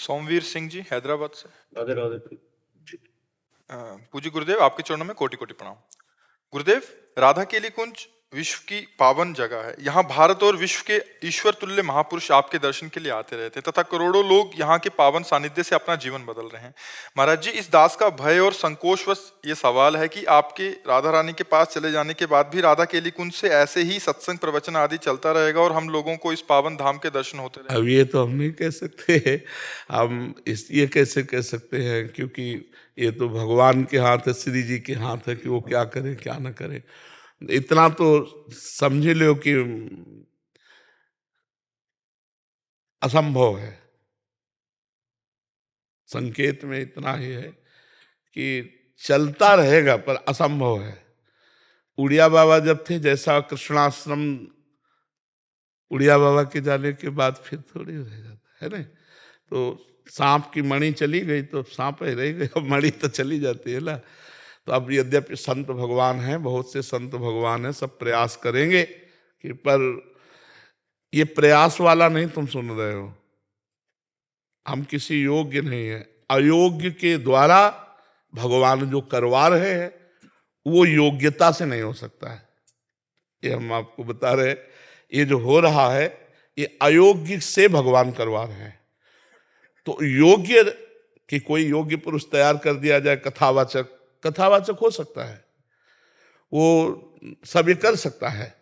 सोमवीर सिंह जी हैदराबाद से। राधे राधे। पूज्य गुरुदेव, आपके चरणों में कोटि कोटि प्रणाम। गुरुदेव, राधा केली कुंज विश्व की पावन जगह है। यहाँ भारत और विश्व के ईश्वर तुल्य महापुरुष आपके दर्शन के लिए आते रहते हैं तथा करोड़ों लोग यहाँ के पावन सानिध्य से अपना जीवन बदल रहे हैं। महाराज जी, इस दास का भय और संकोचवश ये सवाल है कि आपके राधा रानी के पास चले जाने के बाद भी राधा केली कुंज से ऐसे ही सत्संग प्रवचन आदि चलता रहेगा और हम लोगों को इस पावन धाम के दर्शन होते रहेंगे? अब ये तो हम नहीं कह सकते। हम ये कैसे कह सकते हैं, क्योंकि ये तो भगवान के हाथ है, श्री जी के हाथ है कि वो क्या करे क्या ना करे। इतना तो समझ लो कि असंभव है। संकेत में इतना ही है कि चलता रहेगा पर असंभव है। उड़िया बाबा जब थे, जैसा कृष्णाश्रम उड़िया बाबा के जाने के बाद फिर थोड़ी रह जाता है ना। तो सांप की मणि चली गई तो सांप ही रह गई, अब मणि तो चली जाती है ना। तो अब यद्यपि संत भगवान हैं, बहुत से संत भगवान हैं, सब प्रयास करेंगे कि, पर ये प्रयास वाला नहीं तुम सुन रहे हो। हम किसी योग्य नहीं है, अयोग्य के द्वारा भगवान जो करवा रहे हैं वो योग्यता से नहीं हो सकता है। ये हम आपको बता रहे हैं, ये जो हो रहा है ये अयोग्य से भगवान करवा रहे हैं। तो योग्य कि कोई योग्य पुरुष तैयार कर दिया जाए, कथावाचक हो सकता है, वो सब ये कर सकता है,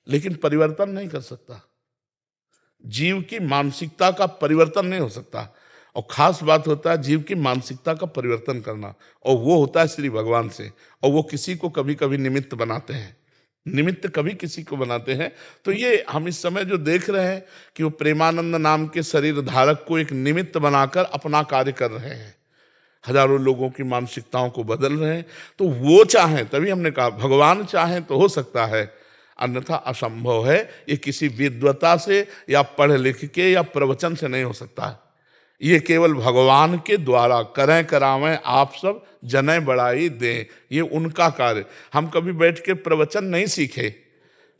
लेकिन परिवर्तन नहीं कर सकता। जीव की मानसिकता का परिवर्तन नहीं हो सकता। और खास बात होता है जीव की मानसिकता का परिवर्तन करना, और वो होता है श्री भगवान से। और वो किसी को कभी कभी निमित्त बनाते हैं, निमित्त कभी किसी को बनाते हैं। तो ये हम इस समय जो देख रहे हैं कि वो प्रेमानंद नाम के शरीर धारक को एक निमित्त बनाकर अपना कार्य कर रहे हैं, हजारों लोगों की मानसिकताओं को बदल रहे हैं। तो वो चाहें, तभी हमने कहा भगवान चाहें तो हो सकता है, अन्यथा असंभव है। ये किसी विद्वता से या पढ़ लिख के या प्रवचन से नहीं हो सकता। ये केवल भगवान के द्वारा करें करावें आप सब जने बढ़ाई दें, ये उनका कार्य। हम कभी बैठ के प्रवचन नहीं सीखे,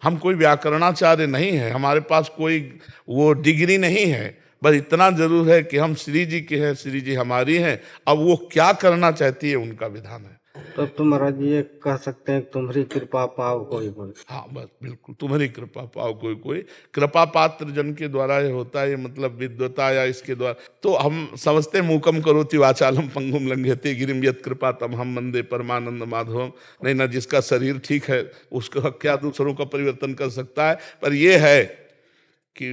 हम कोई व्याकरणाचार्य नहीं है, हमारे पास कोई वो डिग्री नहीं है। बस इतना जरूर है कि हम श्री जी के हैं, श्री जी हमारी हैं। अब वो क्या करना चाहती है उनका विधान है। तो तुम महाराज ये कह सकते हैं तुम्हारी कृपा पाओ कोई कोई। हाँ बस बिल्कुल, तुम्हारी कृपा पाओ कोई कोई। कृपा पात्र जन के द्वारा ये होता है, ये मतलब विद्वता या इसके द्वारा। तो हम समझते मूकम करोति वाचालम पंगुम लंघयते गिरिम यत् कृपा तम हम वंदे परमानंद माधवम। नहीं ना, जिसका शरीर ठीक है उसका क्या दूसरों का परिवर्तन कर सकता है। पर यह है कि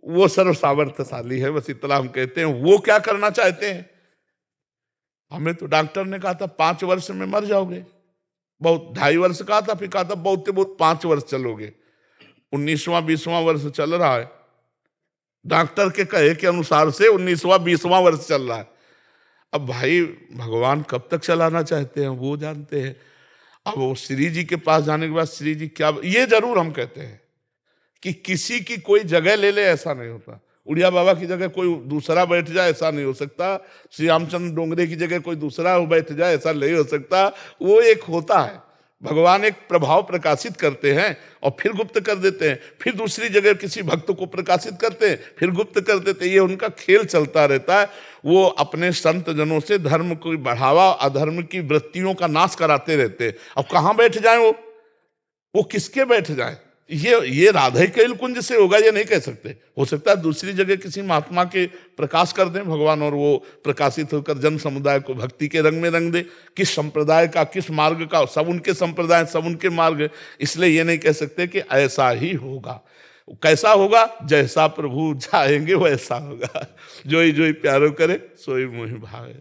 वो सर्व सामर्थ्यशाली है, बस इतना हम कहते हैं। वो क्या करना चाहते हैं? हमें तो डॉक्टर ने कहा था 5 वर्ष में मर जाओगे, बहुत 2.5 वर्ष कहा था, फिर कहा था बहुत से बहुत 5 वर्ष चलोगे। 19वां 20वां वर्ष चल रहा है, डॉक्टर के कहे के अनुसार से 19वां 20वां वर्ष चल रहा है। अब भाई भगवान कब तक चलाना चाहते हैं वो जानते हैं। अब वो श्री जी के पास जाने के बाद श्री जी क्या, ये जरूर हम कहते हैं कि किसी की कोई जगह ले ले, ऐसा नहीं होता। उड़िया बाबा की जगह कोई दूसरा बैठ जाए, ऐसा नहीं हो सकता। श्री रामचंद्र डोंगरे की जगह कोई दूसरा बैठ जाए, ऐसा नहीं हो सकता। वो एक होता है, भगवान एक प्रभाव प्रकाशित करते हैं और फिर गुप्त कर देते हैं, फिर दूसरी जगह किसी भक्त को प्रकाशित करते हैं, फिर गुप्त कर देते हैं। ये उनका खेल चलता रहता है। वो अपने संत जनों से धर्म को बढ़ावा, अधर्म की वृत्तियों का नाश कराते रहते हैं। अब कहाँ बैठ जाए वो किसके बैठ जाए? ये राधा केली कुंज से होगा ये नहीं कह सकते। हो सकता है दूसरी जगह किसी महात्मा के प्रकाश कर दें भगवान, और वो प्रकाशित होकर जन समुदाय को भक्ति के रंग में रंग दे। किस संप्रदाय का, किस मार्ग का, सब उनके संप्रदाय, सब उनके मार्ग। इसलिए ये नहीं कह सकते कि ऐसा ही होगा। कैसा होगा? जैसा प्रभु चाहेंगे वैसा होगा। जोई जोई प्यारो करे सोई मोहि भावे।